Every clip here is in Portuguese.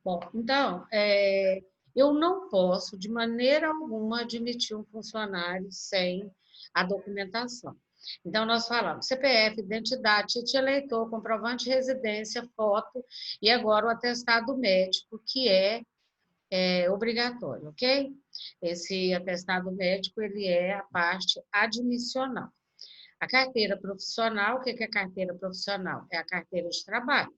Bom, então, eu não posso, de maneira alguma, admitir um funcionário sem a documentação. Então, nós falamos CPF, identidade, título de eleitor, comprovante de residência, foto e agora o atestado médico, que é obrigatório, ok? Esse atestado médico, ele é a parte admissional. A carteira profissional, o que é a carteira profissional? É a carteira de trabalho.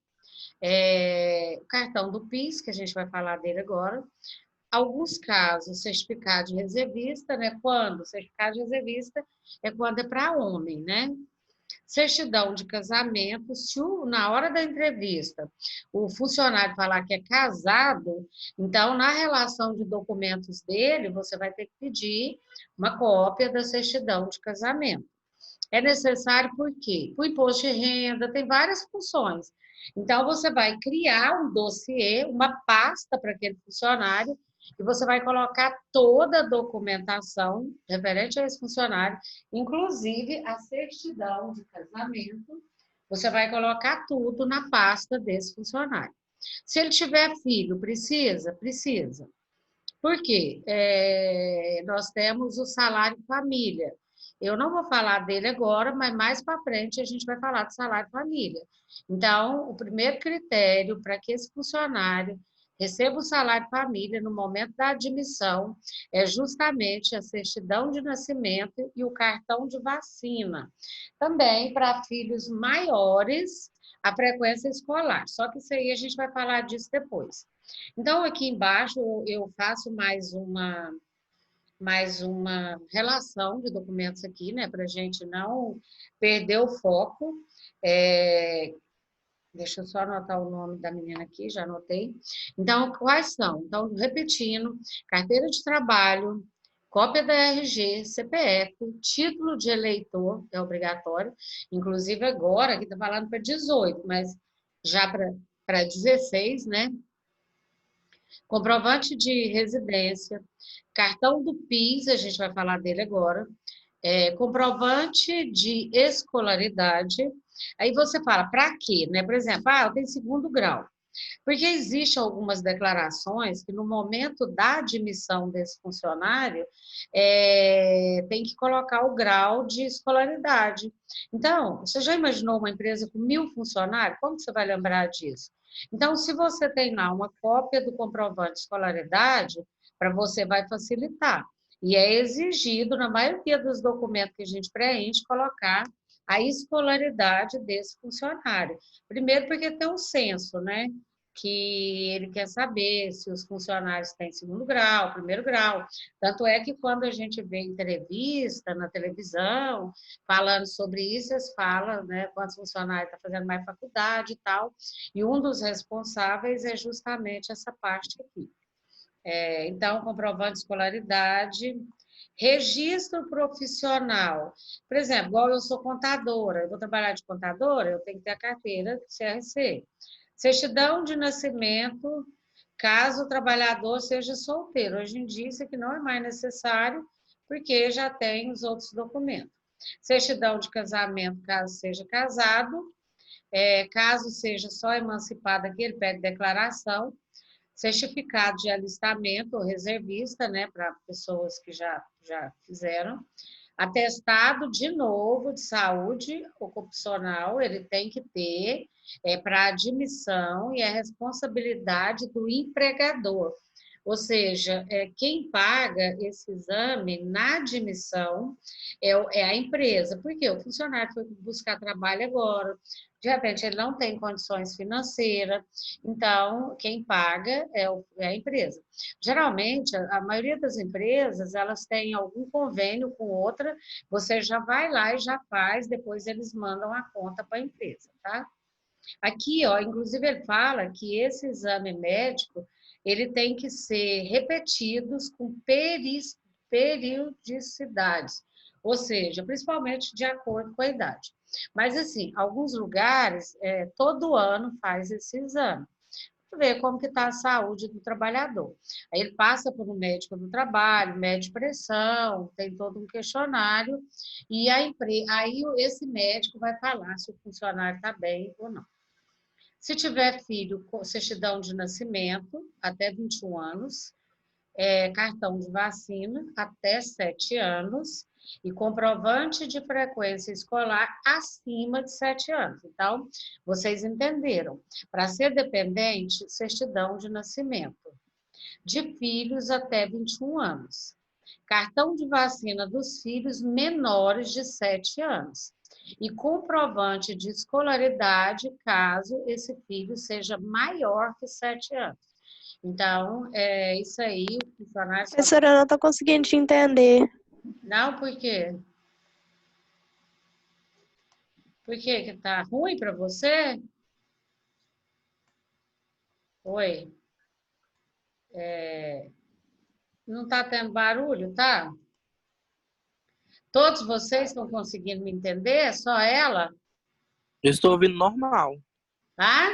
O cartão do PIS, que a gente vai falar dele agora. Alguns casos, certificado de reservista, né? Quando? Certificado de reservista é quando é para homem, né? Certidão de casamento, se na hora da entrevista o funcionário falar que é casado, então na relação de documentos dele, você vai ter que pedir uma cópia da certidão de casamento. É necessário por quê? Para o imposto de renda, tem várias funções. Então, você vai criar um dossiê, uma pasta para aquele funcionário, e você vai colocar toda a documentação referente a esse funcionário, inclusive a certidão de casamento, você vai colocar tudo na pasta desse funcionário. Se ele tiver filho, precisa? Precisa. Por quê? Nós temos o salário família. Eu não vou falar dele agora, mas mais para frente a gente vai falar do salário família. Então, o primeiro critério para que esse funcionário receba o salário família no momento da admissão é justamente a certidão de nascimento e o cartão de vacina. Também para filhos maiores, a frequência escolar. Só que isso aí a gente vai falar disso depois. Então, aqui embaixo eu faço mais uma relação de documentos aqui, né, para a gente não perder o foco. É, deixa eu só anotar o nome da menina aqui, já anotei. Então, quais são? Então, repetindo, carteira de trabalho, cópia da RG, CPF, título de eleitor, é obrigatório, inclusive agora, aqui está falando para 18, mas já para 16, né? Comprovante de residência, cartão do PIS, a gente vai falar dele agora, comprovante de escolaridade. Aí você fala, para quê? Né? Por exemplo, eu tenho segundo grau. Porque existem algumas declarações que, no momento da admissão desse funcionário, tem que colocar o grau de escolaridade. Então, você já imaginou uma empresa com 1.000 funcionários? Como você vai lembrar disso? Então, se você tem lá uma cópia do comprovante de escolaridade, para você vai facilitar. E é exigido, na maioria dos documentos que a gente preenche, colocar a escolaridade desse funcionário. Primeiro, porque tem um censo, né? Que ele quer saber se os funcionários têm segundo grau, primeiro grau. Tanto é que quando a gente vê entrevista na televisão falando sobre isso, eles falam, né, quantos funcionários estão fazendo mais faculdade e tal, e um dos responsáveis é justamente essa parte aqui. Então, comprovante de escolaridade, registro profissional. Por exemplo, igual eu sou contadora, eu vou trabalhar de contadora, eu tenho que ter a carteira do CRC. Certidão de nascimento, caso o trabalhador seja solteiro. Hoje em dia, isso aqui não é mais necessário, porque já tem os outros documentos. Certidão de casamento, caso seja casado. Caso seja só emancipado aqui, ele pede declaração. Certificado de alistamento ou reservista, né, para pessoas que já fizeram. Atestado, de novo, de saúde ocupacional, ele tem que ter para admissão e é responsabilidade do empregador. Ou seja, quem paga esse exame na admissão é a empresa. Por quê? O funcionário foi buscar trabalho agora, de repente ele não tem condições financeiras, então quem paga é a empresa. Geralmente, a maioria das empresas, elas têm algum convênio com outra, você já vai lá e já faz, depois eles mandam a conta para a empresa, tá? Aqui, ó, inclusive ele fala que esse exame médico, ele tem que ser repetidos com periodicidades, ou seja, principalmente de acordo com a idade. Mas, assim, alguns lugares, todo ano faz esse exame, para ver como que está a saúde do trabalhador. Aí ele passa por um médico do trabalho, mede pressão, tem todo um questionário, e aí esse médico vai falar se o funcionário está bem ou não. Se tiver filho, certidão de nascimento, até 21 anos, cartão de vacina, até 7 anos, e comprovante de frequência escolar acima de 7 anos. Então, vocês entenderam. Para ser dependente, certidão de nascimento. De filhos até 21 anos. Cartão de vacina dos filhos menores de 7 anos. E comprovante de escolaridade, caso esse filho seja maior que 7 anos. Então, é isso aí, o funcionário só... Professora, eu não estou conseguindo te entender. Não, por quê? Por quê? Que tá ruim para você? Oi? Não tá tendo barulho, tá? Todos vocês estão conseguindo me entender? Só ela? Eu estou ouvindo normal. Tá?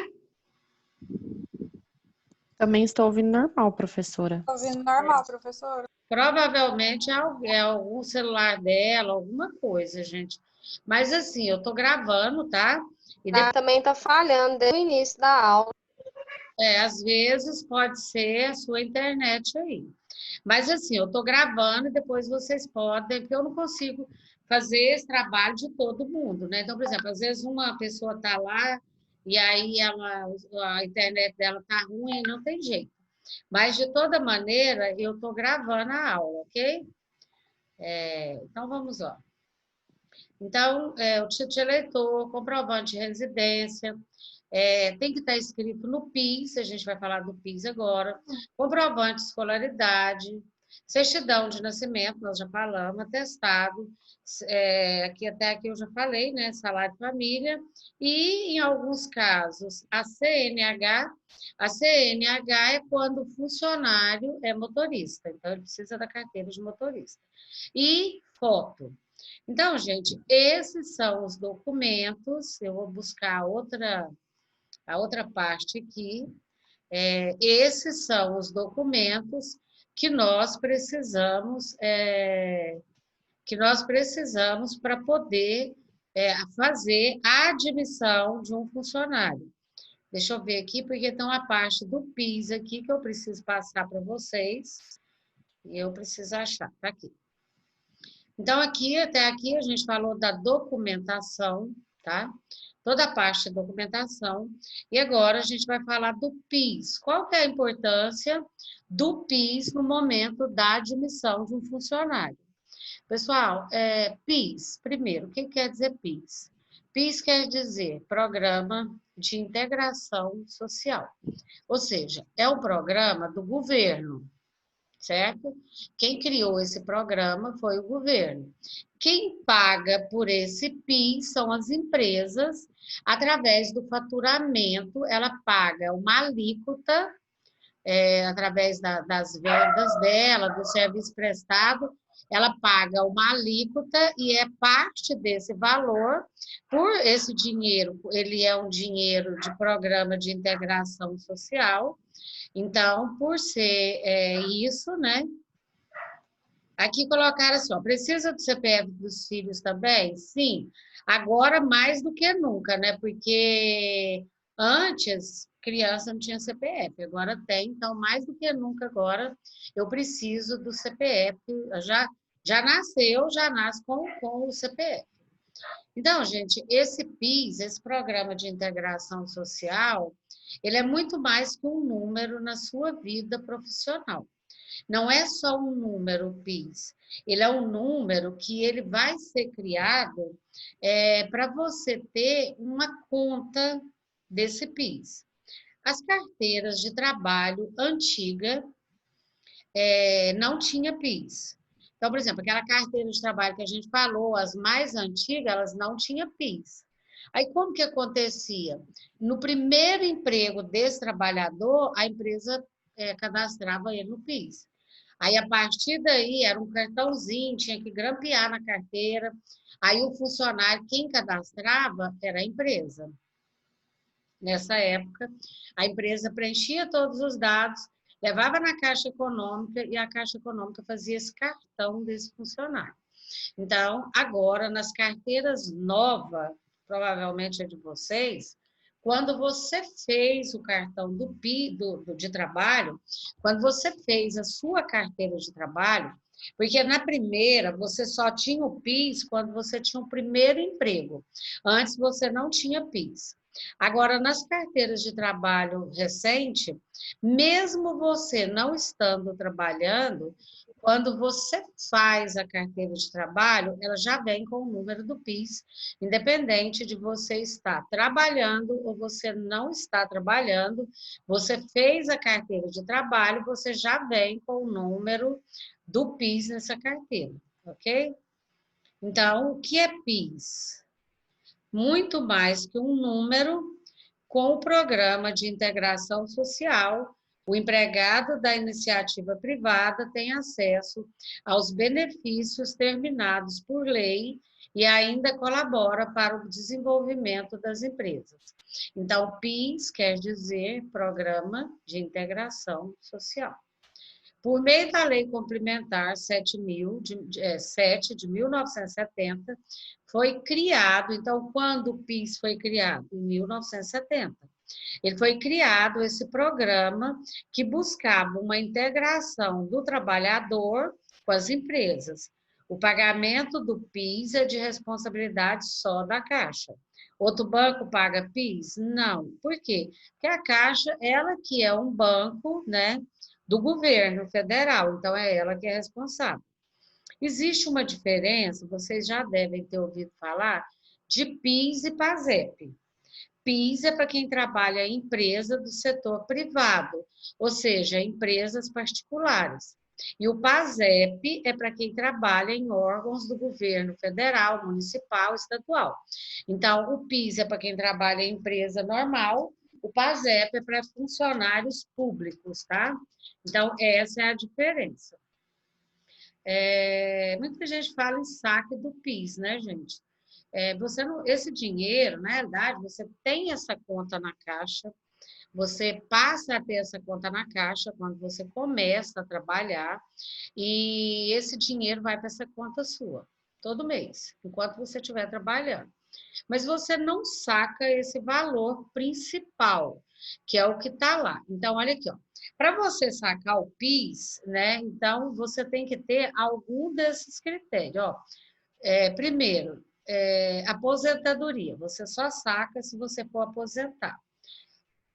Também estou ouvindo normal, professora. Tô ouvindo normal, professora. Provavelmente é algum celular dela, alguma coisa, gente. Mas assim, eu tô gravando, tá? E depois, Também está falhando desde o início da aula. às vezes pode ser a sua internet aí. Mas assim, eu tô gravando e depois vocês podem, porque eu não consigo fazer esse trabalho de todo mundo, né? Então, por exemplo, às vezes uma pessoa tá lá e aí a internet dela tá ruim, não tem jeito. Mas de toda maneira, eu estou gravando a aula, ok? Então vamos lá. Então, o título de eleitor, comprovante de residência, tem que estar escrito no PIS, a gente vai falar do PIS agora, comprovante de escolaridade, certidão de nascimento, nós já falamos, atestado, até aqui eu já falei, né, salário de família, e em alguns casos a CNH. A CNH é quando o funcionário é motorista, então ele precisa da carteira de motorista. E foto. Então, gente, esses são os documentos, eu vou buscar a outra parte aqui. Esses são os documentos que nós precisamos para poder fazer a admissão de um funcionário. Deixa eu ver aqui, porque tem uma parte do PIS aqui que eu preciso passar para vocês, e eu preciso achar, tá aqui. Então, até aqui, a gente falou da documentação, tá? Toda a parte de documentação. E agora a gente vai falar do PIS. Qual que é a importância do PIS no momento da admissão de um funcionário? Pessoal, PIS, primeiro, o que quer dizer PIS? PIS quer dizer Programa de Integração Social. Ou seja, é um programa do governo, certo? Quem criou esse programa foi o governo. Quem paga por esse PIS são as empresas, através do faturamento, ela paga uma alíquota, através das vendas dela, do serviço prestado, ela paga uma alíquota e é parte desse valor, por esse dinheiro, ele é um dinheiro de programa de integração social. Então, por ser isso, né? Aqui colocaram assim, ó, precisa do CPF dos filhos também? Sim, agora mais do que nunca, né? Porque antes criança não tinha CPF, agora tem, então mais do que nunca agora eu preciso do CPF. Já nasceu, já nasce com o CPF. Então, gente, esse PIS, esse Programa de Integração Social, ele é muito mais que um número na sua vida profissional. Não é só um número, o PIS. Ele é um número que ele vai ser criado para você ter uma conta desse PIS. As carteiras de trabalho antiga não tinha PIS. Então, por exemplo, aquela carteira de trabalho que a gente falou, as mais antigas, elas não tinham PIS. Aí, como que acontecia? No primeiro emprego desse trabalhador, a empresa cadastrava ele no PIS. Aí, a partir daí, era um cartãozinho, tinha que grampear na carteira. Aí, o funcionário, quem cadastrava, era a empresa. Nessa época, a empresa preenchia todos os dados, levava na Caixa Econômica e a Caixa Econômica fazia esse cartão desse funcionário. Então, agora, nas carteiras novas, provavelmente é de vocês, quando você fez o cartão do PIS, de trabalho, quando você fez a sua carteira de trabalho, porque na primeira você só tinha o PIS quando você tinha o primeiro emprego. Antes você não tinha PIS. Agora, nas carteiras de trabalho recente, mesmo você não estando trabalhando, quando você faz a carteira de trabalho, ela já vem com o número do PIS, independente de você estar trabalhando ou você não está trabalhando, você fez a carteira de trabalho, você já vem com o número do PIS nessa carteira, ok? Então, o que é PIS? Muito mais que um número. Com o programa de integração social, o empregado da iniciativa privada tem acesso aos benefícios terminados por lei e ainda colabora para o desenvolvimento das empresas. Então, PIS quer dizer Programa de Integração Social. Por meio da Lei Complementar 7 de 1970, foi criado, então, quando o PIS foi criado? Em 1970. Ele foi criado esse programa que buscava uma integração do trabalhador com as empresas. O pagamento do PIS é de responsabilidade só da Caixa. Outro banco paga PIS? Não. Por quê? Porque a Caixa, ela que é um banco, né, do governo federal, então é ela que é responsável. Existe uma diferença, vocês já devem ter ouvido falar, de PIS e PASEP. PIS é para quem trabalha em empresa do setor privado, ou seja, empresas particulares. E o PASEP é para quem trabalha em órgãos do governo federal, municipal, estadual. Então, o PIS é para quem trabalha em empresa normal, o PASEP é para funcionários públicos, tá? Então, essa é a diferença. Muita gente fala em saque do PIS, né, gente? Você não, esse dinheiro, na realidade, você tem essa conta na Caixa, você passa a ter essa conta na Caixa quando você começa a trabalhar, e esse dinheiro vai para essa conta sua, todo mês, enquanto você estiver trabalhando. Mas você não saca esse valor principal, que é o que está lá. Então, olha aqui, ó. Para você sacar o PIS, né? Então, você tem que ter algum desses critérios, ó. Primeiro, aposentadoria. Você só saca se você for aposentar.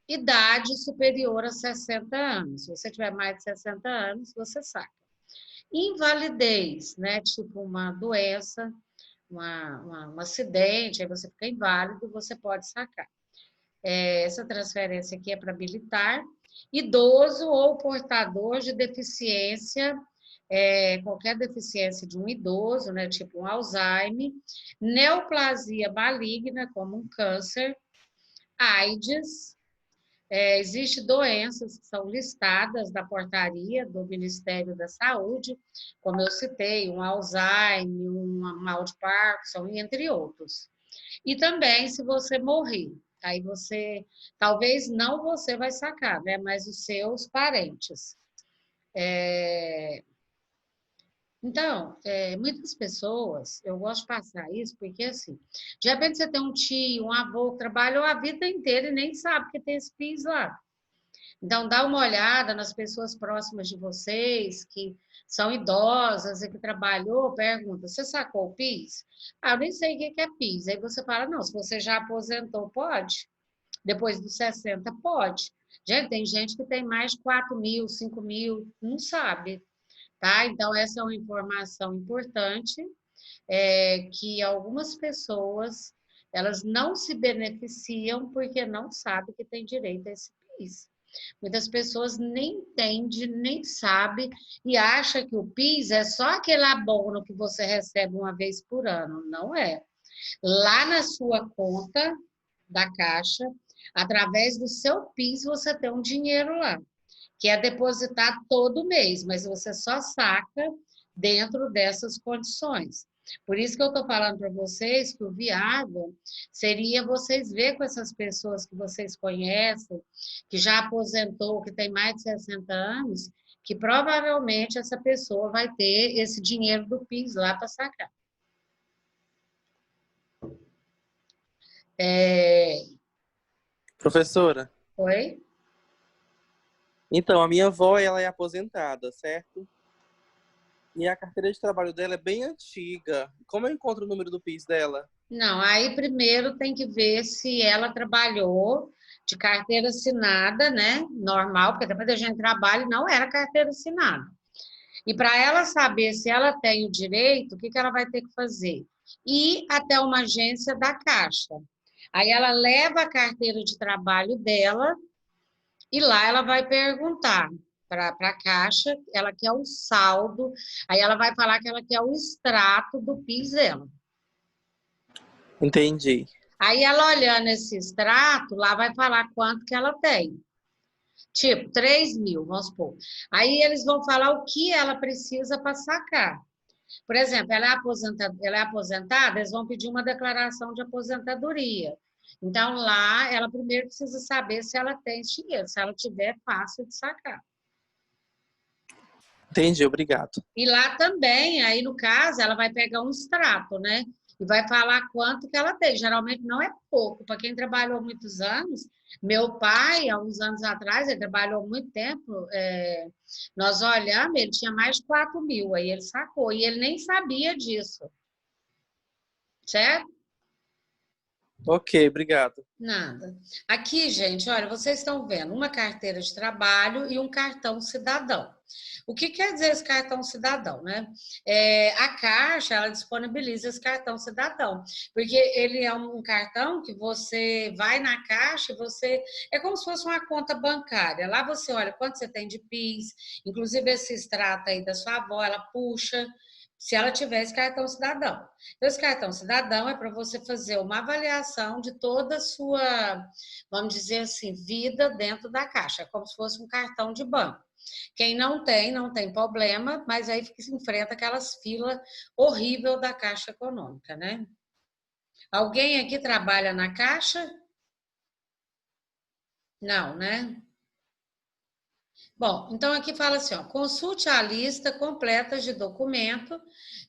Idade superior a 60 anos. Se você tiver mais de 60 anos, você saca. Invalidez, né? Tipo uma doença, um acidente, aí você fica inválido, você pode sacar. Essa transferência aqui é para habilitar. Idoso ou portador de deficiência, qualquer deficiência de um idoso, né, tipo um Alzheimer, neoplasia maligna, como um câncer, AIDS. Existem doenças que são listadas na portaria do Ministério da Saúde, como eu citei, um Alzheimer, um mal de Parkinson, entre outros. E também se você morrer, aí você, talvez não você vai sacar, né? Mas os seus parentes. Então, muitas pessoas, eu gosto de passar isso, porque assim, de repente você tem um tio, um avô que trabalhou a vida inteira e nem sabe que tem esse PIS lá. Então, dá uma olhada nas pessoas próximas de vocês, que são idosas e que trabalhou, pergunta, você sacou o PIS? Ah, eu nem sei o que é PIS. Aí você fala, não, se você já aposentou, pode. Depois dos 60, pode. Gente, tem gente que tem mais de 4 mil, 5 mil, não sabe, tá? Então, essa é uma informação importante, que algumas pessoas, elas não se beneficiam porque não sabem que tem direito a esse PIS. Muitas pessoas nem entendem, nem sabem e acham que o PIS é só aquele abono que você recebe uma vez por ano. Não é. Lá na sua conta da Caixa, através do seu PIS, você tem um dinheiro lá, que é depositado todo mês, mas você só saca dentro dessas condições. Por isso que eu estou falando para vocês que o viável seria vocês ver com essas pessoas que vocês conhecem, que já aposentou, que tem mais de 60 anos, que provavelmente essa pessoa vai ter esse dinheiro do PIS lá para sacar. Professora, Oi? então, a minha avó, ela é aposentada, certo? E a carteira de trabalho dela é bem antiga. Como eu encontro o número do PIS dela? Não, aí primeiro tem que ver se ela trabalhou de carteira assinada, né? Normal, porque depois a gente trabalha e não era carteira assinada. E para ela saber se ela tem o direito, o que que ela vai ter que fazer? Ir até uma agência da Caixa. Aí ela leva a carteira de trabalho dela e lá ela vai perguntar para a Caixa, ela quer o saldo, aí ela vai falar que ela quer o extrato do PIS dela. Entendi. Aí ela olhando esse extrato, lá vai falar quanto que ela tem. Tipo, 3 mil, vamos supor. Aí eles vão falar o que ela precisa para sacar. Por exemplo, ela é aposentada, eles vão pedir uma declaração de aposentadoria. Então, lá, ela primeiro precisa saber se ela tem esse dinheiro. Se ela tiver, é fácil de sacar. Entendi, obrigado. E lá também, aí no caso, ela vai pegar um extrato, né? E vai falar quanto que ela tem. Geralmente não é pouco. Para quem trabalhou muitos anos, meu pai, há uns anos atrás, ele trabalhou muito tempo, nós olhamos, ele tinha mais de 4 mil, aí ele sacou. E ele nem sabia disso, certo? Ok, obrigado. Nada. Aqui, gente, olha, vocês estão vendo uma carteira de trabalho e um cartão cidadão. O que quer dizer esse cartão cidadão, né? A Caixa, ela disponibiliza esse cartão cidadão, porque ele é um cartão que você vai na Caixa e você... É como se fosse uma conta bancária. Lá você olha quanto você tem de PIS, inclusive esse extrato aí da sua avó, ela puxa, se ela tiver esse cartão cidadão. Então, esse cartão cidadão é para você fazer uma avaliação de toda a sua, vamos dizer assim, vida dentro da Caixa, como se fosse um cartão de banco. Quem não tem, não tem problema, mas aí enfrenta aquelas filas horríveis da Caixa Econômica, né? Alguém aqui trabalha na Caixa? Não, né? Bom, então aqui fala assim, ó, consulte a lista completa de documento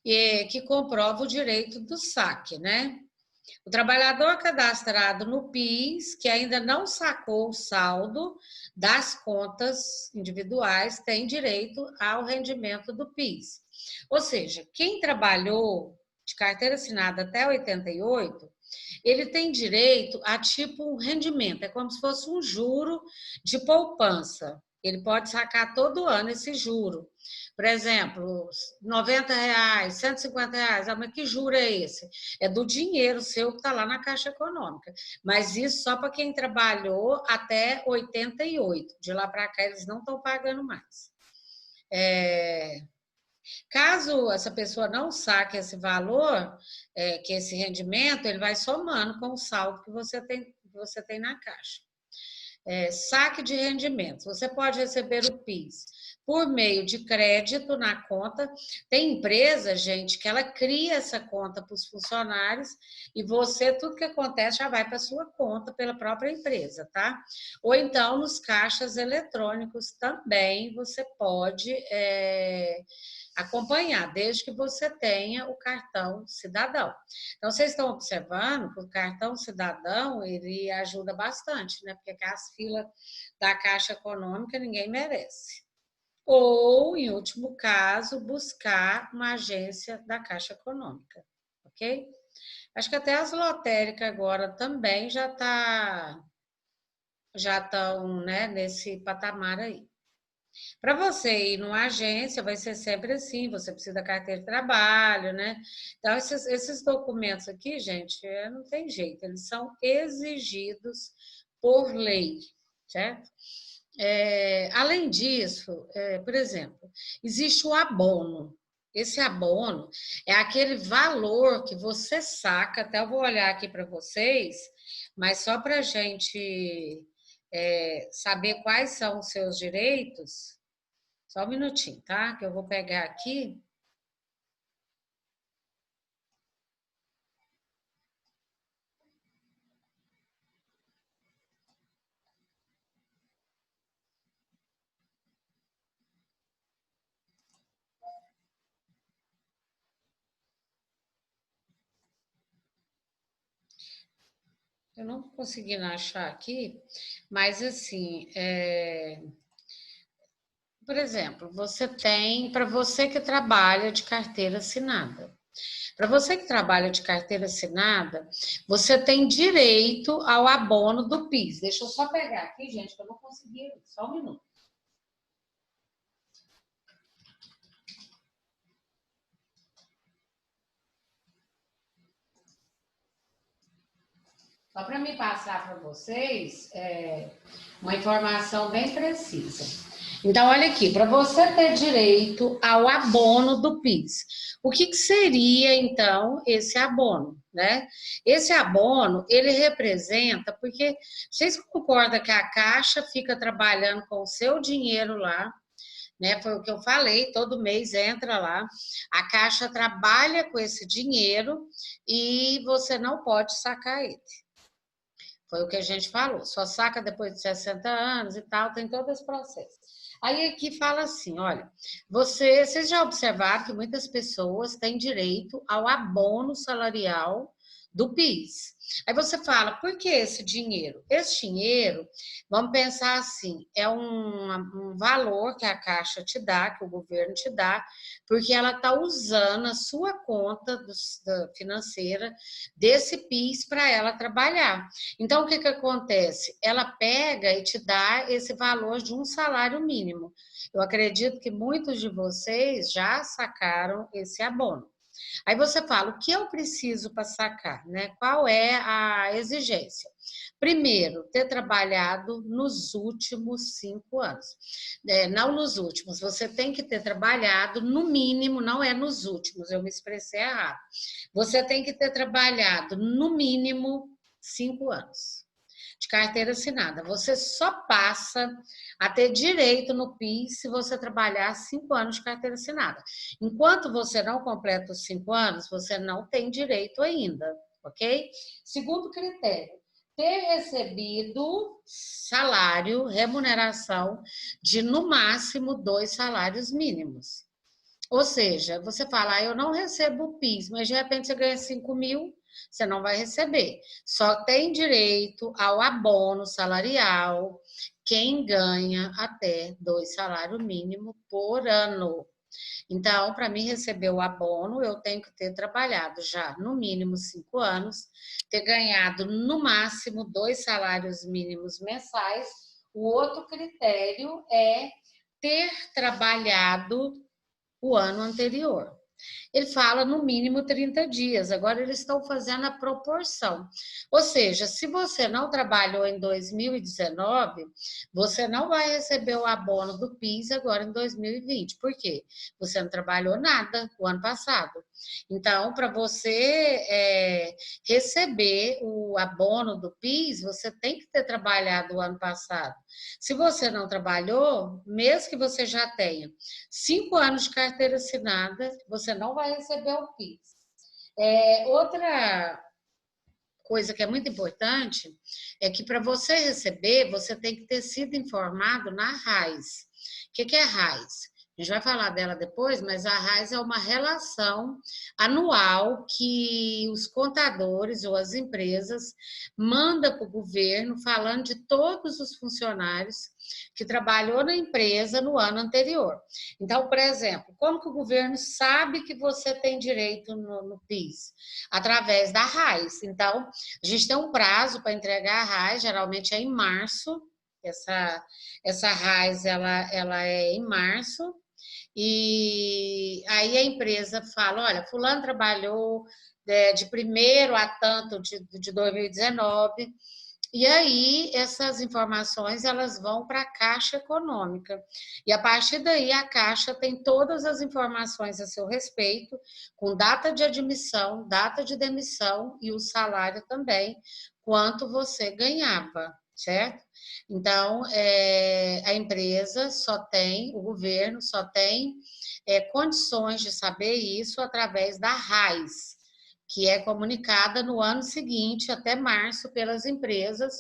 que comprova o direito do saque, né? O trabalhador cadastrado no PIS, que ainda não sacou o saldo das contas individuais, tem direito ao rendimento do PIS. Ou seja, quem trabalhou de carteira assinada até 88, ele tem direito a tipo um rendimento, é como se fosse um juro de poupança. Ele pode sacar todo ano esse juro. Por exemplo, R$ 90, R$ 150, mas que juro é esse? É do dinheiro seu que está lá na Caixa Econômica. Mas isso só para quem trabalhou até 88. De lá para cá, eles não estão pagando mais. Caso essa pessoa não saque esse valor, que esse rendimento, ele vai somando com o saldo que você tem na Caixa. Saque de rendimentos. Você pode receber o PIS por meio de crédito na conta. Tem empresa, gente, que ela cria essa conta para os funcionários e você, tudo que acontece já vai para a sua conta pela própria empresa, tá? Ou então, nos caixas eletrônicos também você pode acompanhar, desde que você tenha o cartão cidadão. Então, vocês estão observando que o cartão cidadão, ele ajuda bastante, né? Porque as filas da Caixa Econômica ninguém merece. Ou, em último caso, buscar uma agência da Caixa Econômica, ok? Acho que até as lotéricas agora também já estão, né, nesse patamar aí. Para você ir numa agência, vai ser sempre assim, você precisa da carteira de trabalho, né? Então, esses documentos aqui, gente, não tem jeito, eles são exigidos por lei, certo? Além disso, por exemplo, existe o abono. Esse abono é aquele valor que você saca, até eu vou olhar aqui para vocês, mas só para a gente saber quais são os seus direitos. Só um minutinho, tá? Que eu vou pegar aqui. Eu não tô conseguindo achar aqui, mas assim, por exemplo, você tem, para você que trabalha de carteira assinada. Para você que trabalha de carteira assinada, você tem direito ao abono do PIS. Deixa eu só pegar aqui, gente, que eu não consegui. Só um minuto. Só para me passar para vocês uma informação bem precisa. Então, olha aqui, para você ter direito ao abono do PIS, o que seria, então, esse abono, né? Esse abono, ele representa, porque vocês concordam que a Caixa fica trabalhando com o seu dinheiro lá, né? Foi o que eu falei, todo mês entra lá, a Caixa trabalha com esse dinheiro e você não pode sacar ele. Foi o que a gente falou, só saca depois de 60 anos e tal, tem todo esse processo. Aí aqui fala assim, olha, vocês já observaram que muitas pessoas têm direito ao abono salarial do PIS. Aí você fala, por que esse dinheiro? Esse dinheiro, vamos pensar assim, é um valor que a Caixa te dá, que o governo te dá, porque ela está usando a sua conta financeira desse PIS para ela trabalhar. Então, o que acontece? Ela pega e te dá esse valor de um salário mínimo. Eu acredito que muitos de vocês já sacaram esse abono. Aí você fala, o que eu preciso para sacar, né? Qual é a exigência? Primeiro, ter trabalhado nos últimos 5 anos. Não nos últimos, você tem que ter trabalhado no mínimo, não é nos últimos, eu me expressei errado. Você tem que ter trabalhado no mínimo 5 anos de carteira assinada. Você só passa a ter direito no PIS se você trabalhar 5 anos de carteira assinada. Enquanto você não completa os 5 anos, você não tem direito ainda, ok? Segundo critério, ter recebido salário, remuneração de no máximo 2 salários mínimos. Ou seja, você fala, eu não recebo o PIS, mas de repente você ganha 5 mil, você não vai receber. Só tem direito ao abono salarial quem ganha até 2 salários mínimos por ano. Então, para mim receber o abono, eu tenho que ter trabalhado já no mínimo 5 anos, ter ganhado no máximo 2 salários mínimos mensais. O outro critério é ter trabalhado o ano anterior. Ele fala no mínimo 30 dias, agora eles estão fazendo a proporção. Ou seja, se você não trabalhou em 2019, você não vai receber o abono do PIS agora em 2020. Por quê? Você não trabalhou nada o ano passado. Então, para você receber o abono do PIS, você tem que ter trabalhado o ano passado. Se você não trabalhou, mesmo que você já tenha 5 anos de carteira assinada, você não vai receber o PIS. Outra coisa que é muito importante é que para você receber, você tem que ter sido informado na RAIS. O que é RAIS? A gente vai falar dela depois, mas a RAIS é uma relação anual que os contadores ou as empresas mandam para o governo falando de todos os funcionários que trabalhou na empresa no ano anterior. Então, por exemplo, como que o governo sabe que você tem direito no PIS? Através da RAIS. Então, a gente tem um prazo para entregar a RAIS, geralmente é em março. Essa RAIS ela é em março. E aí a empresa fala, olha, fulano trabalhou de primeiro a tanto de 2019, e aí essas informações elas vão para a Caixa Econômica. E a partir daí a Caixa tem todas as informações a seu respeito, com data de admissão, data de demissão e o salário também, quanto você ganhava, certo? Então, a empresa só tem, o governo só tem condições de saber isso através da RAIS, que é comunicada no ano seguinte, até março, pelas empresas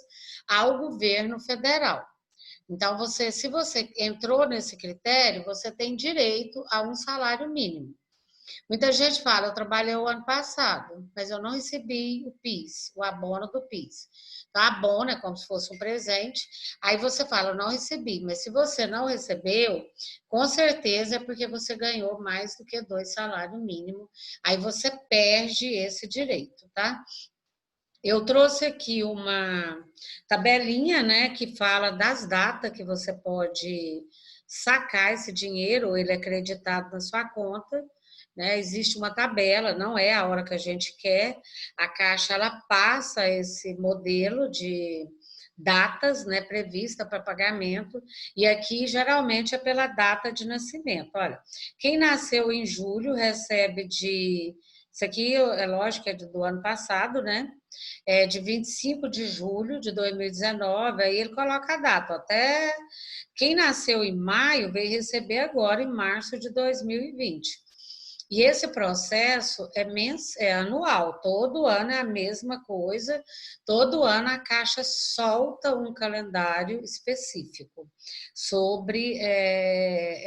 ao governo federal. Então, se você entrou nesse critério, você tem direito a um salário mínimo. Muita gente fala, eu trabalhei o ano passado, mas eu não recebi o PIS, o abono do PIS. Então, abono é como se fosse um presente. Aí você fala, eu não recebi. Mas se você não recebeu, com certeza é porque você ganhou mais do que 2 salários mínimos. Aí você perde esse direito, tá? Eu trouxe aqui uma tabelinha, né, que fala das datas que você pode sacar esse dinheiro, ele é acreditado na sua conta, né? Existe uma tabela, não é a hora que a gente quer. A Caixa ela passa esse modelo de datas, né, prevista para pagamento, e aqui geralmente é pela data de nascimento. Olha, quem nasceu em julho recebe de isso aqui é lógico, é do ano passado, né? É de 25 de julho de 2019, aí ele coloca a data. Até quem nasceu em maio veio receber agora em março de 2020. E esse processo é anual, todo ano é a mesma coisa, todo ano a Caixa solta um calendário específico sobre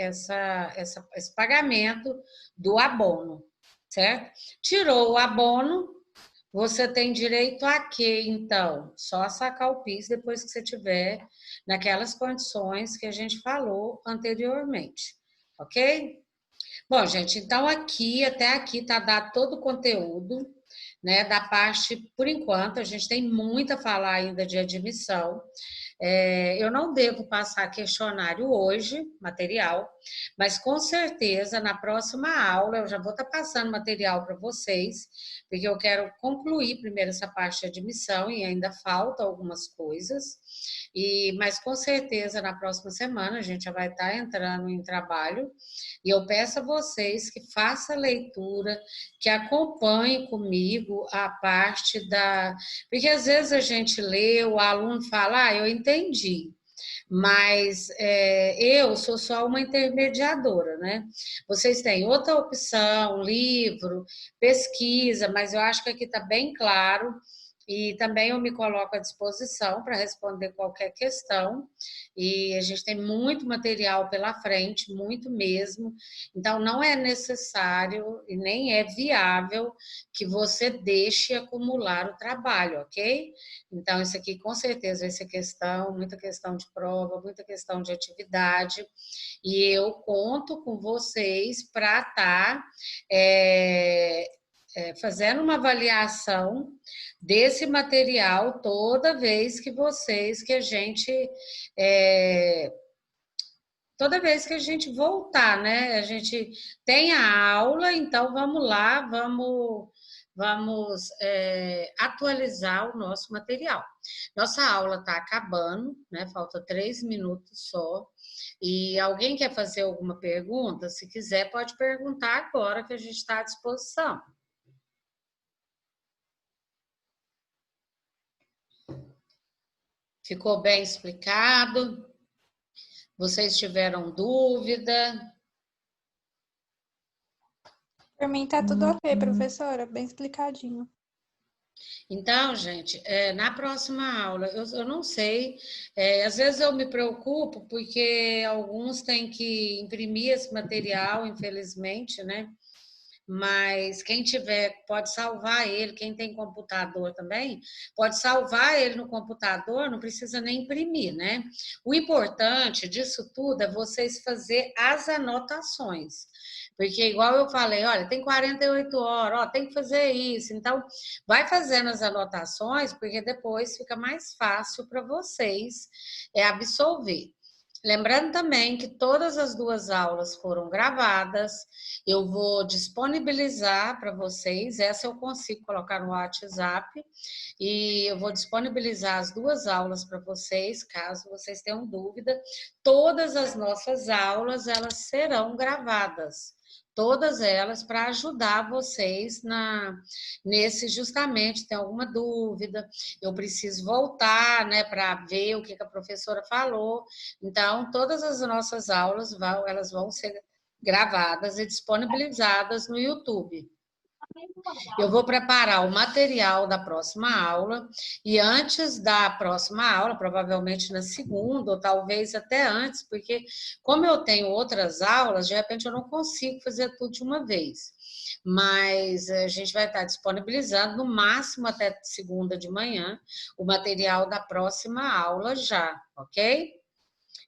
esse pagamento do abono, certo? Tirou o abono, você tem direito a quê, então? Só sacar o PIS depois que você tiver naquelas condições que a gente falou anteriormente, ok? Bom, gente, então até aqui tá dado todo o conteúdo, né, da parte, por enquanto, a gente tem muito a falar ainda de admissão. Eu não devo passar questionário hoje, material, mas com certeza na próxima aula eu já vou estar passando material para vocês, porque eu quero concluir primeiro essa parte de admissão e ainda falta algumas coisas. Mas com certeza na próxima semana a gente já vai estar entrando em trabalho e eu peço a vocês que façam a leitura, que acompanhem comigo a parte da. Porque às vezes a gente lê, o aluno fala, eu entendi, mas eu sou só uma intermediadora, né? Vocês têm outra opção, livro, pesquisa, mas eu acho que aqui está bem claro. E também eu me coloco à disposição para responder qualquer questão. E a gente tem muito material pela frente, muito mesmo. Então, não é necessário e nem é viável que você deixe acumular o trabalho, ok? Então, isso aqui com certeza vai ser questão, muita questão de prova, muita questão de atividade. E eu conto com vocês para estar fazendo uma avaliação desse material toda vez que a gente toda vez que a gente voltar, né? A gente tem a aula, então vamos lá, vamos atualizar o nosso material. Nossa aula está acabando, né? Falta 3 minutos só. E alguém quer fazer alguma pergunta? Se quiser, pode perguntar agora que a gente está à disposição. Ficou bem explicado? Vocês tiveram dúvida? Por mim tá tudo ok, professora, bem explicadinho. Então, gente, na próxima aula, eu não sei, às vezes eu me preocupo porque alguns têm que imprimir esse material, infelizmente, né? Mas quem tiver, pode salvar ele, quem tem computador também, pode salvar ele no computador, não precisa nem imprimir, né? O importante disso tudo é vocês fazer as anotações. Porque, igual eu falei, olha, tem 48 horas, ó, tem que fazer isso. Então, vai fazendo as anotações, porque depois fica mais fácil para vocês absolver. Lembrando também que todas as 2 aulas foram gravadas, eu vou disponibilizar para vocês, essa eu consigo colocar no WhatsApp, e eu vou disponibilizar as 2 aulas para vocês, caso vocês tenham dúvida. Todas as nossas aulas, elas serão gravadas. Todas elas para ajudar vocês nesse justamente, tem alguma dúvida, eu preciso voltar, né, para ver o que a professora falou. Então, todas as nossas aulas elas vão ser gravadas e disponibilizadas no YouTube. Eu vou preparar o material da próxima aula e antes da próxima aula, provavelmente na segunda ou talvez até antes, porque como eu tenho outras aulas, de repente eu não consigo fazer tudo de uma vez. Mas a gente vai estar disponibilizando no máximo até segunda de manhã o material da próxima aula já, ok?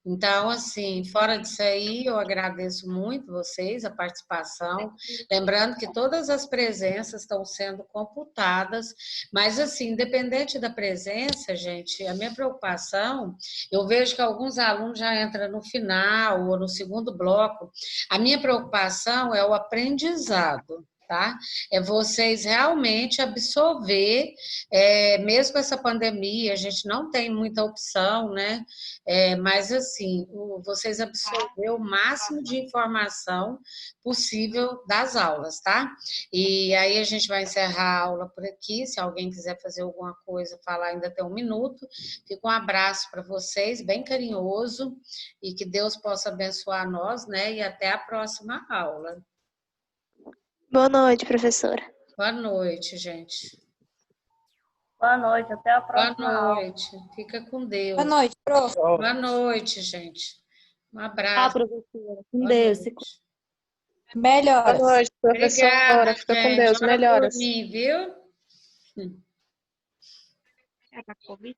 Então, assim, fora disso aí, eu agradeço muito vocês, a participação. Lembrando que todas as presenças estão sendo computadas, mas, assim, independente da presença, gente, a minha preocupação, eu vejo que alguns alunos já entram no final ou no segundo bloco. A minha preocupação é o aprendizado. Tá? É vocês realmente absorver, mesmo com essa pandemia, a gente não tem muita opção, né? Mas, assim, vocês absorver o máximo de informação possível das aulas, tá? E aí a gente vai encerrar a aula por aqui. Se alguém quiser fazer alguma coisa, falar, ainda tem 1 minuto. Fica um abraço para vocês, bem carinhoso, e que Deus possa abençoar nós, né? E até a próxima aula. Boa noite, professora. Boa noite, gente. Boa noite, até a próxima Boa aula. noite. Fica com Deus. Boa noite, prof. Boa noite, gente. Um abraço. professora. Com Boa Deus. noite. Se Boa Melhoras. noite, professora. Obrigada, Fica com gente. Deus. Ora por Melhoras. mim, viu? É da Covid?